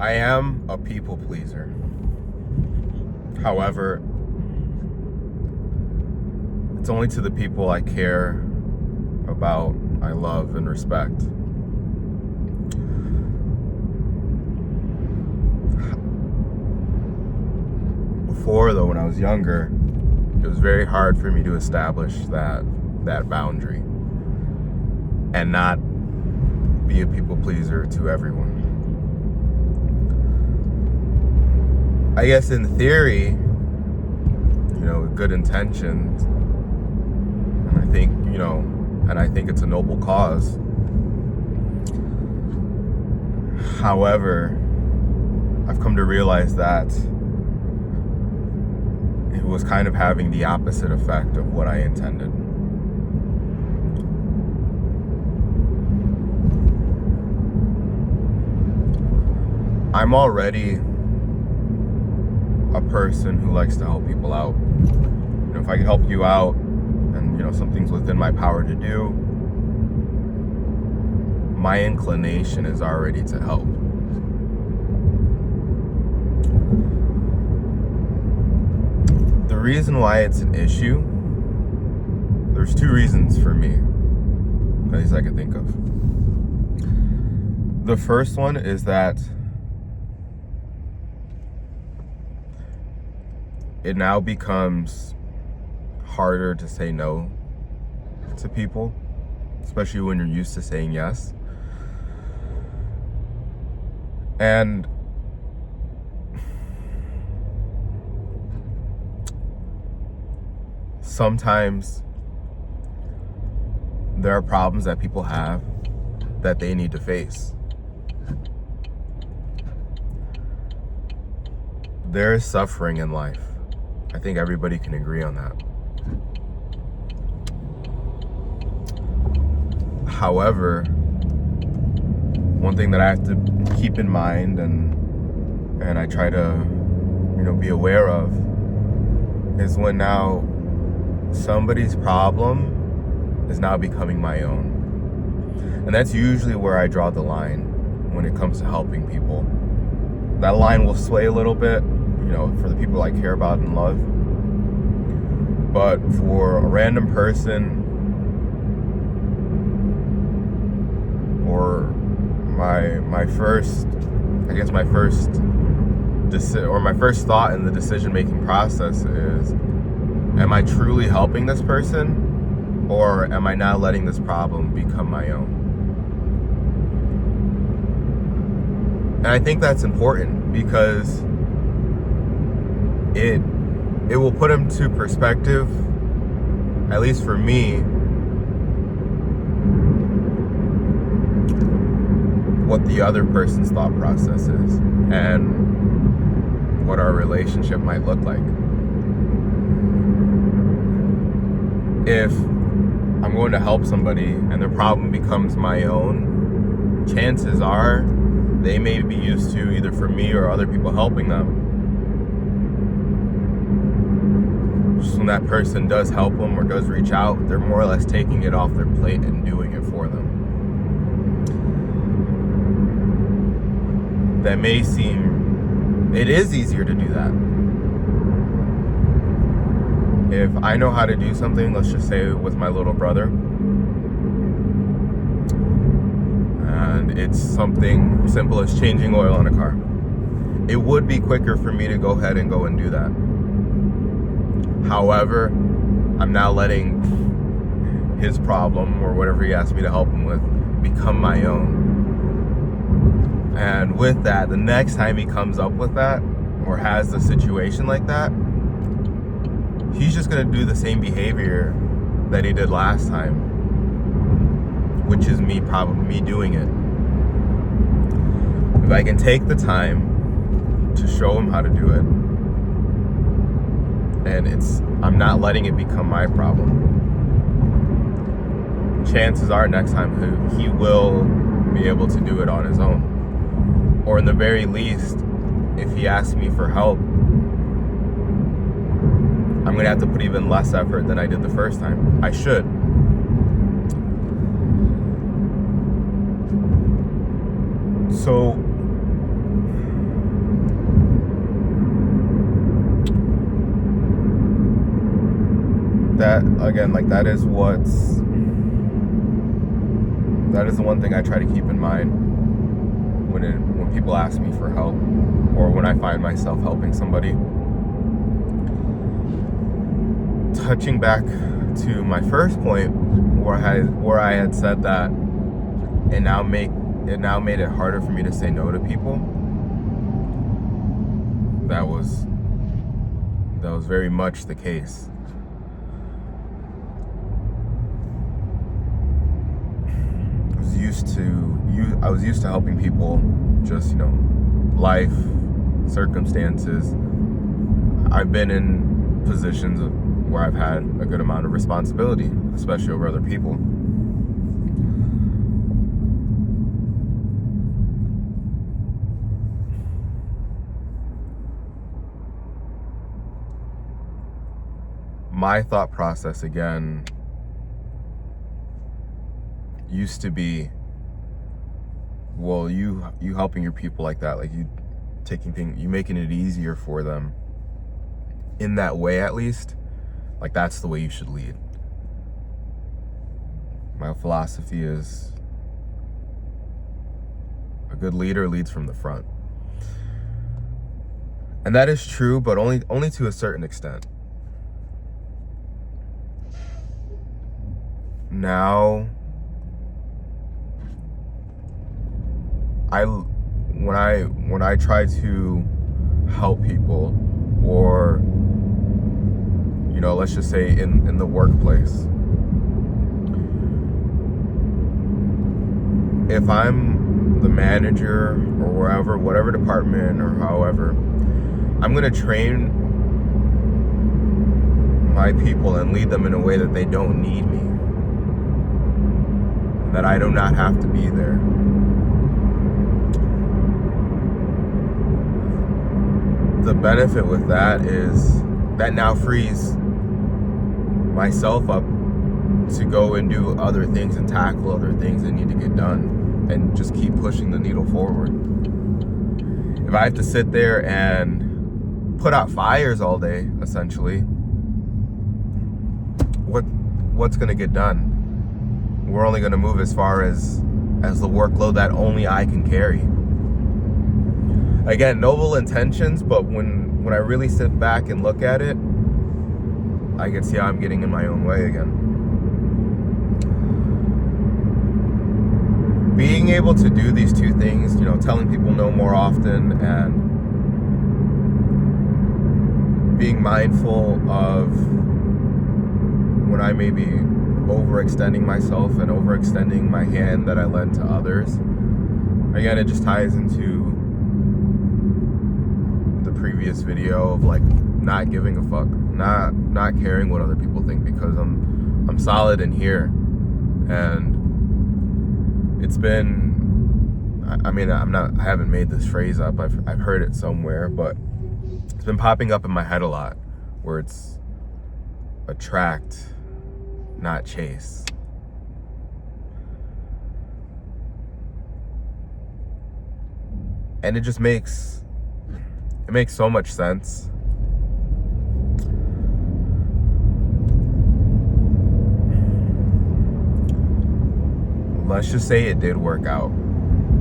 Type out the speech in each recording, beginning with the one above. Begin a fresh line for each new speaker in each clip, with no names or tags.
I am a people pleaser. However, it's only to the people I care about, I love, and respect. Before, though, when I was younger, it was very hard for me to establish that boundary and not be a people pleaser to everyone. I guess in theory, with good intentions, and I think it's a noble cause. However, I've come to realize that it was kind of having the opposite effect of what I intended. I'm already a person who likes to help people out. If I can help you out and something's within my power to do, my inclination is already to help. The reason why it's an issue, there's two reasons for me, at least I can think of. The first one is that it now becomes harder to say no to people, especially when you're used to saying yes. And sometimes there are problems that people have that they need to face. There is suffering in life. I think everybody can agree on that. However, one thing that I have to keep in mind and I try to, be aware of is when now somebody's problem is now becoming my own. And that's usually where I draw the line when it comes to helping people. That line will sway a little bit, for the people I care about and love. But for a random person or my first thought in the decision-making process is, am I truly helping this person, or am I now letting this problem become my own? And I think that's important because it will put into perspective, at least for me, what the other person's thought process is and what our relationship might look like. If I'm going to help somebody and their problem becomes my own, chances are they may be used to, either for me or other people helping them, just when that person does help them or does reach out, they're more or less taking it off their plate and doing it for them. That may seem, it is easier to do that. If I know how to do something, let's just say with my little brother, and it's something simple as changing oil on a car, it would be quicker for me to go ahead and go and do that. However, I'm now letting his problem, or whatever he asked me to help him with, become my own. And with that, the next time he comes up with that, or has a situation like that, he's just going to do the same behavior that he did last time, which is me doing it. If I can take the time to show him how to do it, and I'm not letting it become my problem, chances are next time he will be able to do it on his own. Or in the very least, if he asks me for help, I'm going to have to put even less effort than I did the first time. I should. So that again, like that is the one thing I try to keep in mind when people ask me for help, or when I find myself helping somebody. Touching back to my first point, where I had said that it now made it harder for me to say no to people. That was very much the case. I was used to helping people, just, life, circumstances. I've been in positions where I've had a good amount of responsibility, especially over other people. My thought process, again, used to be, well, you helping your people like that, like you making it easier for them in that way, at least, like that's the way you should lead. My philosophy is a good leader leads from the front. And that is true, but only to a certain extent. Now, when I try to help people, or let's just say in the workplace, if I'm the manager or whatever department or however, I'm gonna train my people and lead them in a way that they don't need me, that I do not have to be there. The benefit with that is that now frees myself up to go and do other things and tackle other things that need to get done, and just keep pushing the needle forward. If I have to sit there and put out fires all day, essentially, what's going to get done? We're only going to move as far as the workload that only I can carry. Again, noble intentions, but when I really sit back and look at it, I can see how I'm getting in my own way again. Being able to do these two things, telling people no more often, and being mindful of when I may be overextending myself and overextending my hand that I lend to others. Again, it just ties into the previous video of like not giving a fuck, not caring what other people think, because I'm solid in here. And it's been, I haven't made this phrase up, I've heard it somewhere, but it's been popping up in my head a lot, where it's attract, not chase. And it just makes so much sense. Let's just say it did work out,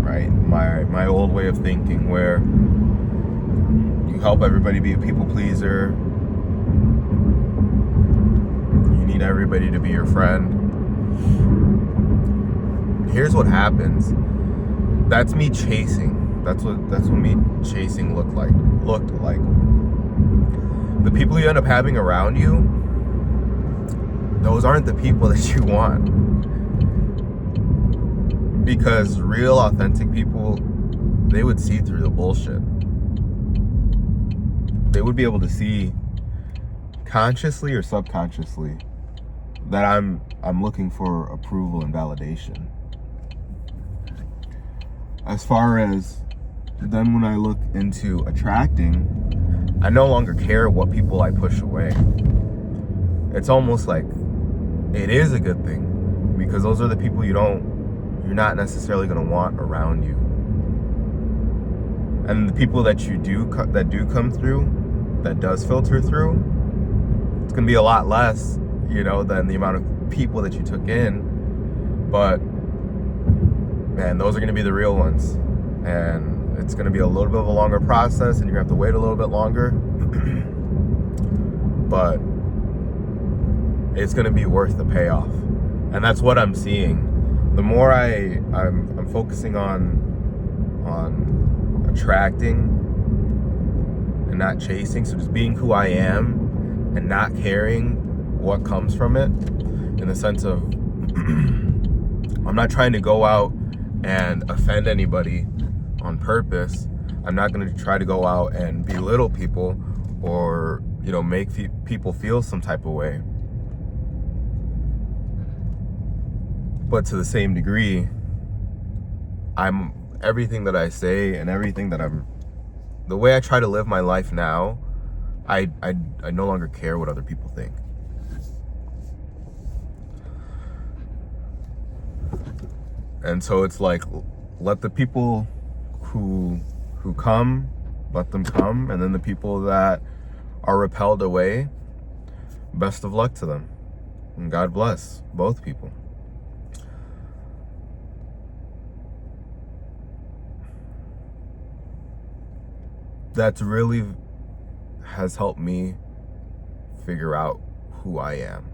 right? My old way of thinking, where you help everybody be a people pleaser, you need everybody to be your friend. Here's what happens. That's me chasing. That's what me chasing looked like. The people you end up having around you, those aren't the people that you want. Because real, authentic people, they would see through the bullshit. They would be able to see, consciously or subconsciously, that I'm looking for approval and validation. As far as then, when I look into attracting, I no longer care what people I push away. It's almost like it is a good thing, because those are the people you're not necessarily going to want around you. And the people that do come through, that does filter through, it's going to be a lot less than the amount of people that you took in. But man, those are going to be the real ones, and it's going to be a little bit of a longer process, and you have to wait a little bit longer. But it's going to be worth the payoff, and that's what I'm seeing. The more I'm focusing on attracting and not chasing, so just being who I am and not caring what comes from it, in the sense of I'm not trying to go out and offend anybody on purpose. I'm not going to try to go out and belittle people or make people feel some type of way. But to the same degree, everything that I say and everything that the way I try to live my life now, I no longer care what other people think. And so it's like, let the people who come, let them come, and then the people that are repelled away, best of luck to them. And God bless both people. That's really has helped me figure out who I am.